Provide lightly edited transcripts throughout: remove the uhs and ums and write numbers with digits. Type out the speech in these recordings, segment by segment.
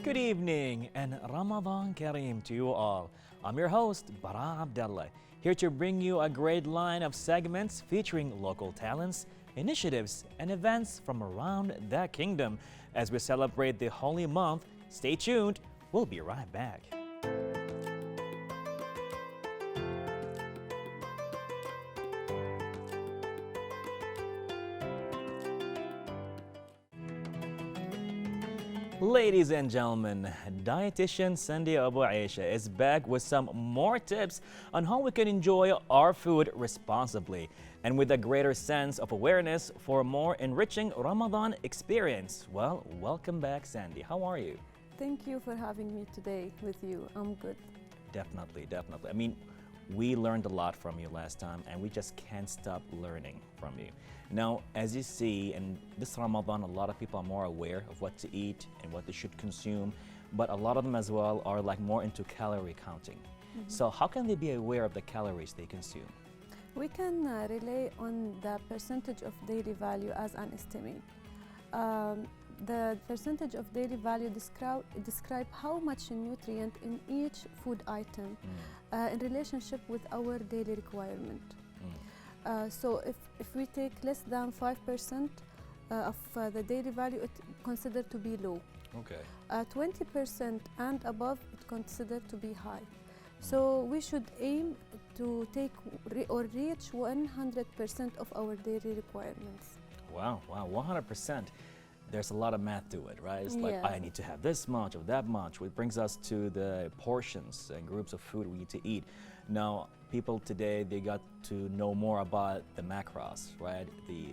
Good evening and Ramadan Kareem to you all. I'm your host, Bara Abdallah, here to bring you a great line of segments featuring local talents, initiatives, and events from around the kingdom. As we celebrate the holy month, stay tuned, we'll be right back. Ladies and gentlemen, dietitian Sandy Abu Aisha is back with some more tips on how we can enjoy our food responsibly and with a greater sense of awareness for a more enriching Ramadan experience. Well, welcome back, Sandy. How are you? Thank you for having me today with you. I'm good. Definitely. I mean, we learned a lot from you last time and we just can't stop learning from you. Now, as you see, in this Ramadan, a lot of people are more aware of what to eat and what they should consume, but a lot of them as well are like more into calorie counting. So how can they be aware of the calories they consume? We can rely on the percentage of daily value as an estimate. The percentage of daily value describe how much nutrient in each food item in relationship with our daily requirement. So if we take less than 5% of the daily value, it's considered to be low. Okay. 20% and above, it's considered to be high. So we should aim to take or reach 100% of our daily requirements. Wow, 100%. There's a lot of math to it, right? It's like, Yeah. I need to have this much of that much, which brings us to the portions and groups of food we need to eat. Now, people today, they got to know more about the macros, right? The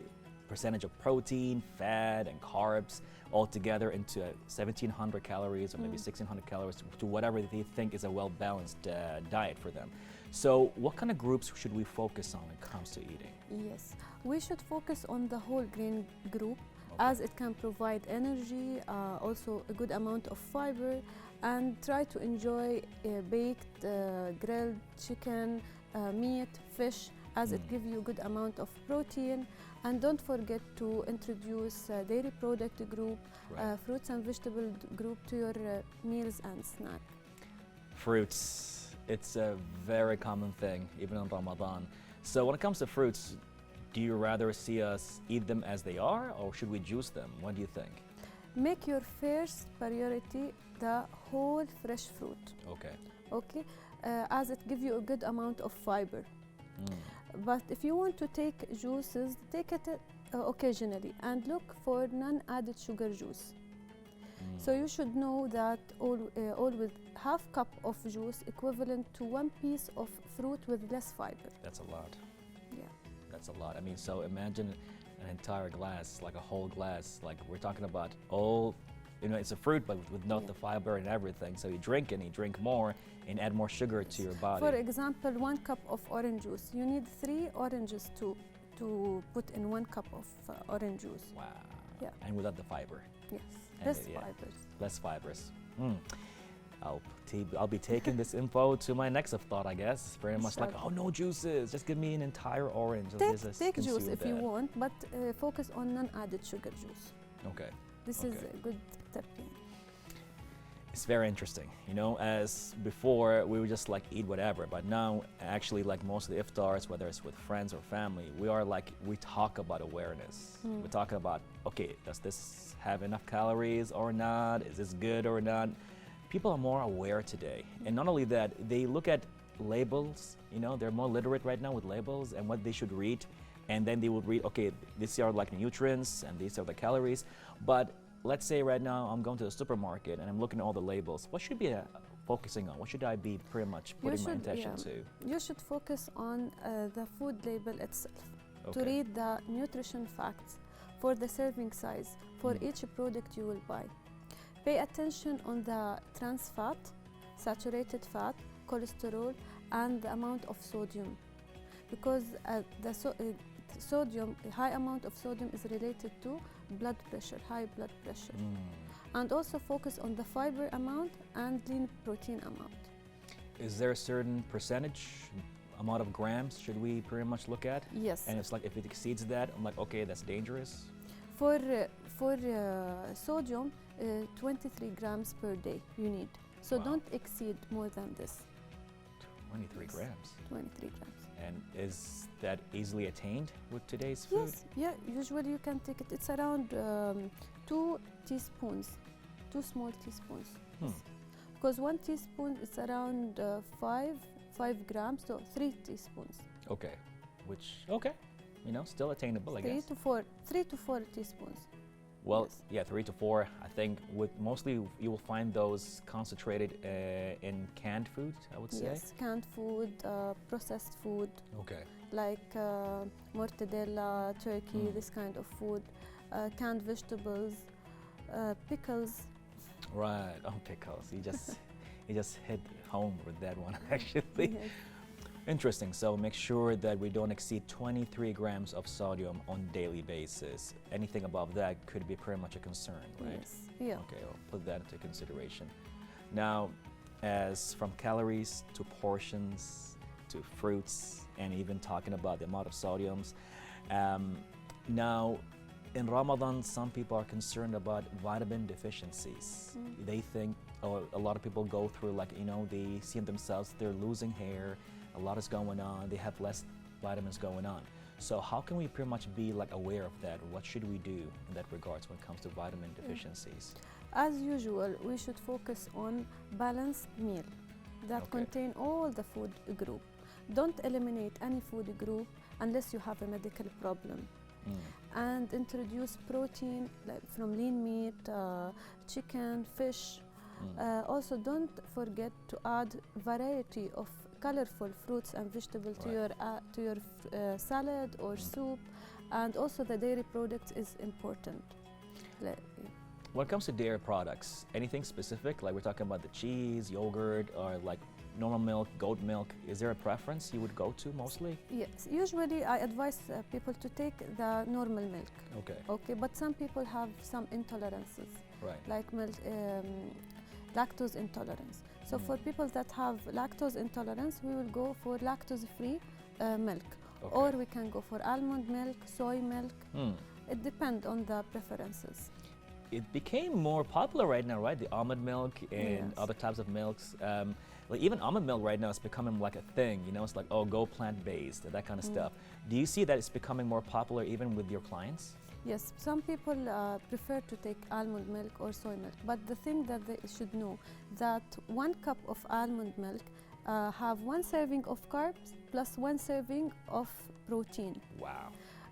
percentage of protein, fat, and carbs all together into 1,700 calories or maybe 1,600 calories to whatever they think is a well-balanced diet for them. So what kind of groups should we focus on when it comes to eating? Yes, we should focus on the whole grain group as it can provide energy, also a good amount of fiber, and try to enjoy baked, grilled chicken, meat, fish, as it gives you a good amount of protein. And don't forget to introduce dairy product group, fruits and vegetable group to your meals and snack. Fruits, it's a very common thing, even in Ramadan. So when it comes to fruits, do you rather see us eat them as they are, or should we juice them? What do you think? Make your first priority the whole fresh fruit. Okay, as it gives you a good amount of fiber. But if you want to take juices, take it occasionally and look for non-added sugar juice. So you should know that always half cup of juice equivalent to 1 piece of fruit with less fiber. That's a lot. Yeah. That's a lot. I mean, so imagine an entire glass, like a whole glass. Like we're talking about all, it's a fruit, but with not the fiber and everything. So you drink it, and you drink more, and add more sugar to your body. For example, 1 cup of orange juice, you need 3 oranges to put in 1 cup of orange juice. Wow. Yeah. And without the fiber. Yes. And Less fibers. Less fibers. I'll be taking this info to my next of thought, I guess. Very much like, oh, no juices, just give me an entire orange. Take juice if you want, but focus on non-added sugar juice. Okay. This is a good tip. It's very interesting. As before, we would just like eat whatever, but now actually like most of the iftars, whether it's with friends or family, we talk about awareness. We're talking about, okay, does this have enough calories or not? Is this good or not? People are more aware today. And not only that, they look at labels, they're more literate right now with labels and what they should read. And then they would read, okay, these are like nutrients and these are the calories. But let's say right now I'm going to the supermarket and I'm looking at all the labels. What should be focusing on? What should I be pretty much putting my attention to? You should focus on the food label itself to read the nutrition facts for the serving size for each product you will buy. Pay attention on the trans fat, saturated fat, cholesterol, and the amount of sodium, because high amount of sodium is related to blood pressure, high blood pressure. And also focus on the fiber amount and lean protein amount. Is there a certain percentage amount of grams should we pretty much look at? Yes. And it's like if it exceeds that, I'm like, okay, that's dangerous. For sodium, 23 grams per day you need. So Wow. don't exceed more than this. 23 Yes. grams. 23 grams. And is that easily attained with today's food? Yes, yeah, usually you can take it. It's around 2 teaspoons, 2 small teaspoons. Hmm. Because 1 teaspoon is around 5 grams, so 3 teaspoons. Okay. Okay. Still attainable, I guess. 3 to 4 teaspoons. Well, Yes. yeah, 3 to 4. I think with mostly you will find those concentrated in canned food, I would say. Yes, canned food, processed food, Okay. like mortadella, turkey, Mm. this kind of food, canned vegetables, pickles. Right. Oh, pickles. He just hit home with that one, actually. Yes. Interesting. So make sure that we don't exceed 23 grams of sodium on daily basis. Anything above that could be pretty much a concern, right? Yes. Yeah. Okay, I'll put that into consideration. Now, as from calories to portions to fruits, and even talking about the amount of sodiums, now in Ramadan, some people are concerned about vitamin deficiencies. Mm. They think, or a lot of people go through they see themselves, they're losing hair, a lot is going on, they have less vitamins going on. So how can we pretty much be aware of that? What should we do in that regards when it comes to vitamin deficiencies? As usual, we should focus on balanced meal that Okay. contain all the food group. Don't eliminate any food group unless you have a medical problem. Mm. And introduce protein from lean meat, chicken, fish. Mm. Also, don't forget to add variety of colorful fruits and vegetables Right. to your salad or soup. And also the dairy products is important. When it comes to dairy products, anything specific? Like we're talking about the cheese, yogurt, or normal milk, goat milk. Is there a preference you would go to mostly? Yes, usually I advise people to take the normal milk. Okay. Okay, but some people have some intolerances, Right. like lactose intolerance. So for people that have lactose intolerance, we will go for lactose-free milk, Okay. or we can go for almond milk, soy milk. Hmm. It depends on the preferences. It became more popular right now, right? The almond milk and Yes. other types of milks. Even almond milk right now is becoming like a thing. It's like, oh, go plant-based, that kind of stuff. Do you see that it's becoming more popular even with your clients? Yes, some people prefer to take almond milk or soy milk, but the thing that they should know that 1 cup of almond milk have 1 serving of carbs plus 1 serving of protein. Wow.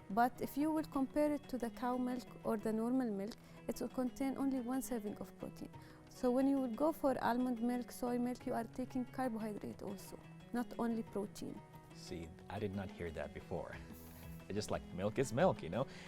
But if you will compare it to the cow milk or the normal milk, it will contain only 1 serving of protein. So when you will go for almond milk, soy milk, you are taking carbohydrate also, not only protein. See, I did not hear that before. It's just like milk is milk,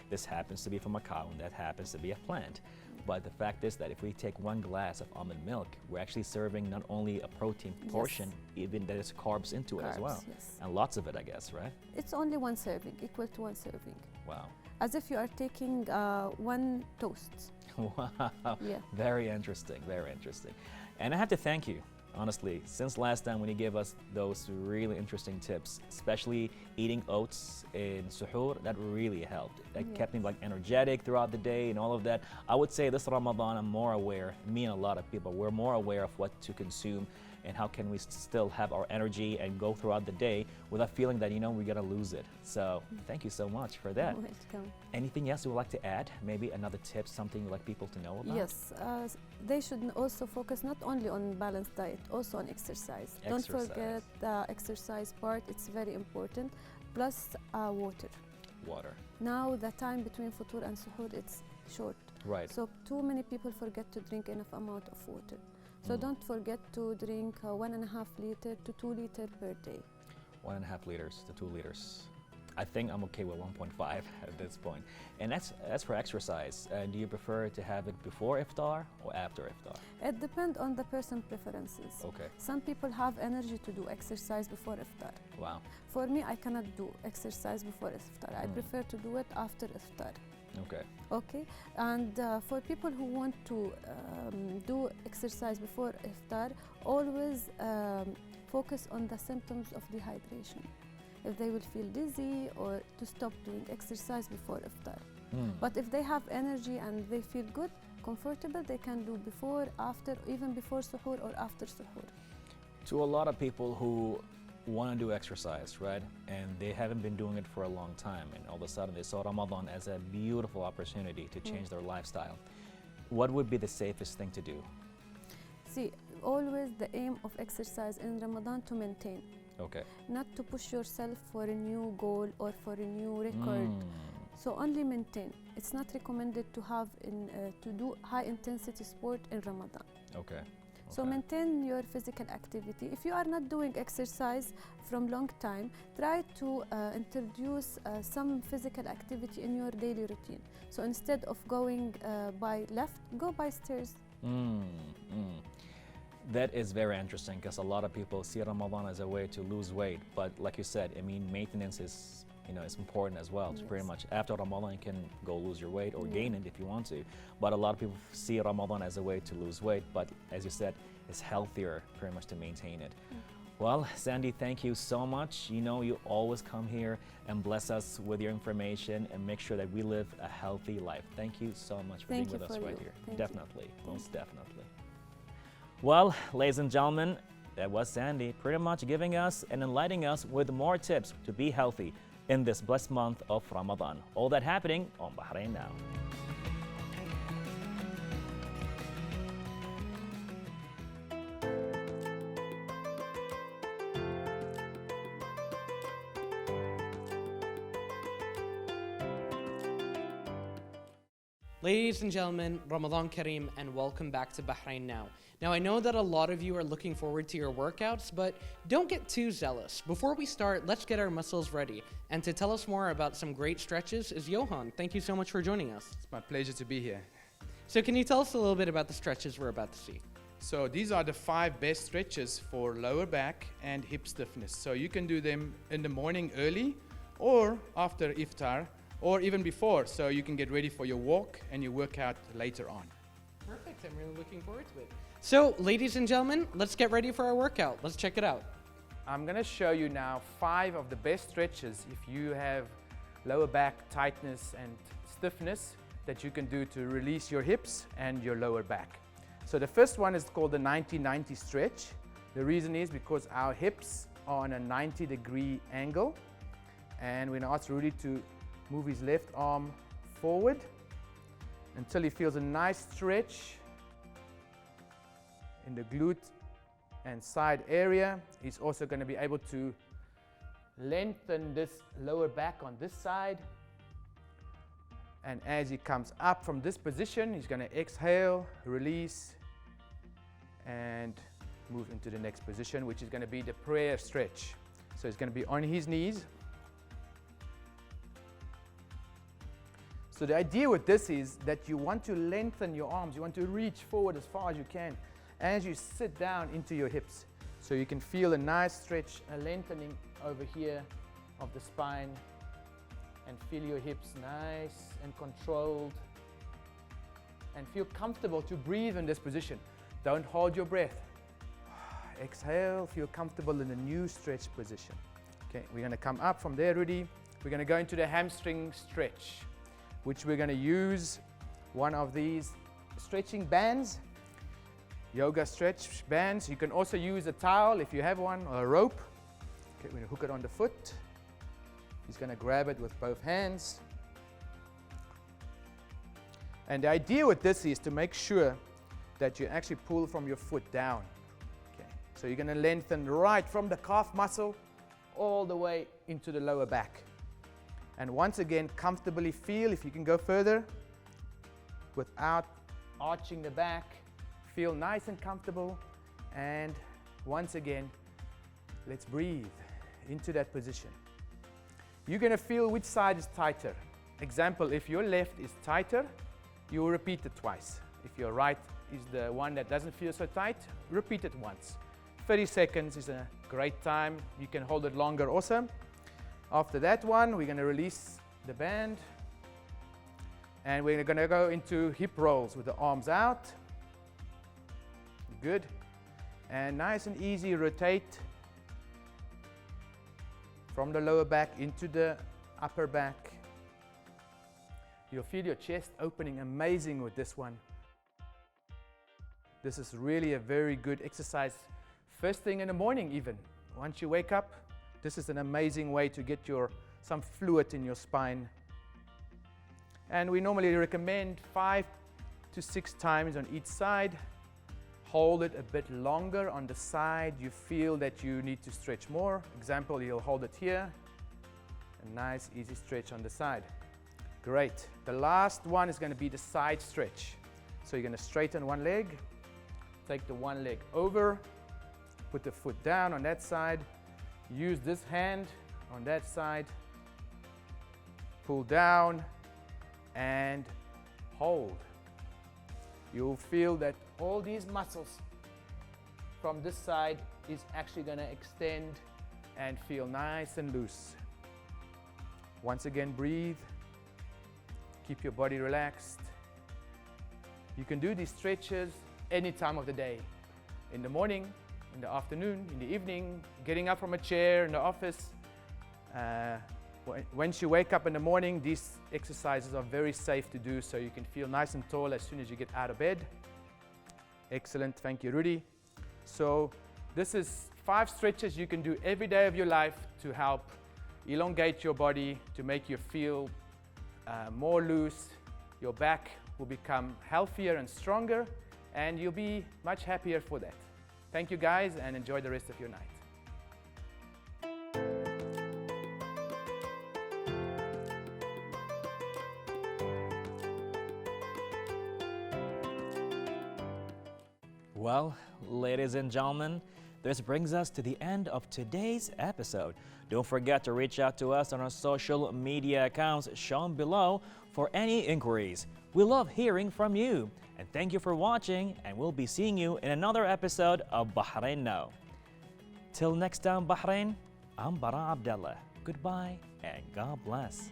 This happens to be from a cow and that happens to be a plant. But the fact is that if we take 1 glass of almond milk, we're actually serving not only a protein portion, even there's carbs into it as well. Yes. And lots of it, I guess, right? It's only 1 serving, equal to 1 serving. Wow. As if you are taking 1 toast. Wow. Yeah. Very interesting, very interesting. And I have to thank you, honestly, since last time when you gave us those really interesting tips, especially eating oats in suhoor, that really helped. That kept me energetic throughout the day and all of that. I would say this Ramadan, I'm more aware, me and a lot of people, we're more aware of what to consume and how can we still have our energy and go throughout the day without feeling that, we're gonna lose it. So thank you so much for that. Welcome. Anything else you would like to add? Maybe another tip, something you'd like people to know about? Yes, they should also focus not only on balanced diet, also on exercise. Don't forget the exercise part, it's very important, plus water. Water. Now the time between futur and suhoor, it's short. Right. So too many people forget to drink enough amount of water. So don't forget to drink 1.5 liter to 2 liter per day. 1.5 liters to 2 liters. I think I'm okay with 1.5 at this point. And as for exercise, do you prefer to have it before iftar or after iftar? It depends on the person's preferences. Okay. Some people have energy to do exercise before iftar. Wow. For me, I cannot do exercise before iftar. I prefer to do it after iftar. Okay. Okay, and for people who want to do exercise before iftar, always focus on the symptoms of dehydration. If they will feel dizzy or to stop doing exercise before iftar. But if they have energy and they feel good, comfortable, they can do before, after, even before suhoor or after suhoor. To a lot of people who want to do exercise, right, and they haven't been doing it for a long time, and all of a sudden they saw Ramadan as a beautiful opportunity to change their lifestyle, what would be the safest thing to do? See, always the aim of exercise in Ramadan to maintain, Okay. not to push yourself for a new goal or for a new record. So only maintain. It's not recommended to have to do high intensity sport in Ramadan. Okay. So maintain your physical activity. If you are not doing exercise from long time, try to introduce some physical activity in your daily routine. So instead of going by left, go by stairs. That is very interesting because a lot of people see Ramadan as a way to lose weight, but like you said, I mean, maintenance is, is important as well. Yes. So pretty much after Ramadan, you can go lose your weight or gain it if you want to. But a lot of people see Ramadan as a way to lose weight, but as you said, it's healthier pretty much to maintain it. Well, Sandy, thank you so much. You always come here and bless us with your information and make sure that we live a healthy life. Thank you so much for being with us right here. Definitely, most definitely. Well, ladies and gentlemen, that was Sandy pretty much giving us and enlightening us with more tips to be healthy in this blessed month of Ramadan. All that happening on Bahrain Now. Ladies and gentlemen, Ramadan Kareem, and welcome back to Bahrain Now. Now, I know that a lot of you are looking forward to your workouts, but don't get too zealous. Before we start, let's get our muscles ready. And to tell us more about some great stretches is Johan. Thank you so much for joining us. It's my pleasure to be here. So can you tell us a little bit about the stretches we're about to see? So these are the 5 best stretches for lower back and hip stiffness. So you can do them in the morning early or after iftar or even before, so you can get ready for your walk and your workout later on. Perfect, I'm really looking forward to it. So, ladies and gentlemen, let's get ready for our workout. Let's check it out. I'm gonna show you now 5 of the best stretches if you have lower back tightness and stiffness that you can do to release your hips and your lower back. So the first one is called the 90-90 stretch. The reason is because our hips are on a 90-degree angle, and we're gonna ask Rudy to move his left arm forward until he feels a nice stretch in the glute and side area. He's also going to be able to lengthen this lower back on this side. And as he comes up from this position, he's going to exhale, release, and move into the next position, which is going to be the prayer stretch. So he's going to be on his knees. So the idea with this is that you want to lengthen your arms. You want to reach forward as far as you can as you sit down into your hips. So you can feel a nice stretch, a lengthening over here of the spine, and feel your hips nice and controlled, and feel comfortable to breathe in this position. Don't hold your breath. Exhale, feel comfortable in a new stretch position. Okay, we're going to come up from there, Rudy. We're going to go into the hamstring stretch, which we're going to use one of these stretching bands, yoga stretch bands. You can also use a towel if you have one, or a rope. Okay, we're going to hook it on the foot. He's going to grab it with both hands. And the idea with this is to make sure that you actually pull from your foot down. Okay, so you're going to lengthen right from the calf muscle all the way into the lower back. And once again, comfortably feel, if you can go further, without arching the back. Feel nice and comfortable. And once again, let's breathe into that position. You're going to feel which side is tighter. Example, if your left is tighter, you will repeat it twice. If your right is the one that doesn't feel so tight, repeat it once. 30 seconds is a great time. You can hold it longer also. After that one, we're going to release the band, and we're going to go into hip rolls with the arms out. Good. And nice and easy, rotate from the lower back into the upper back. You'll feel your chest opening amazing with this one. This is really a very good exercise first thing in the morning even. Once you wake up, this is an amazing way to get some fluid in your spine. And we normally recommend 5 to 6 times on each side. Hold it a bit longer on the side you feel that you need to stretch more. Example, you'll hold it here. A nice easy stretch on the side. Great. The last one is going to be the side stretch. So you're going to straighten one leg, take the one leg over, put the foot down on that side, use this hand on that side, pull down and hold. You'll feel that all these muscles from this side is actually going to extend and feel nice and loose. Once again, breathe. Keep your body relaxed. You can do these stretches any time of the day. In the morning, in the afternoon, in the evening, getting up from a chair in the office. Once you wake up in the morning, these exercises are very safe to do, so you can feel nice and tall as soon as you get out of bed. Excellent, thank you, Rudy. So this is 5 stretches you can do every day of your life to help elongate your body, to make you feel more loose. Your back will become healthier and stronger, and you'll be much happier for that. Thank you guys, and enjoy the rest of your night. Well, ladies and gentlemen, this brings us to the end of today's episode. Don't forget to reach out to us on our social media accounts shown below for any inquiries. We love hearing from you. And thank you for watching, and we'll be seeing you in another episode of Bahrain Now. Till next time, Bahrain, I'm Bara Abdallah. Goodbye and God bless.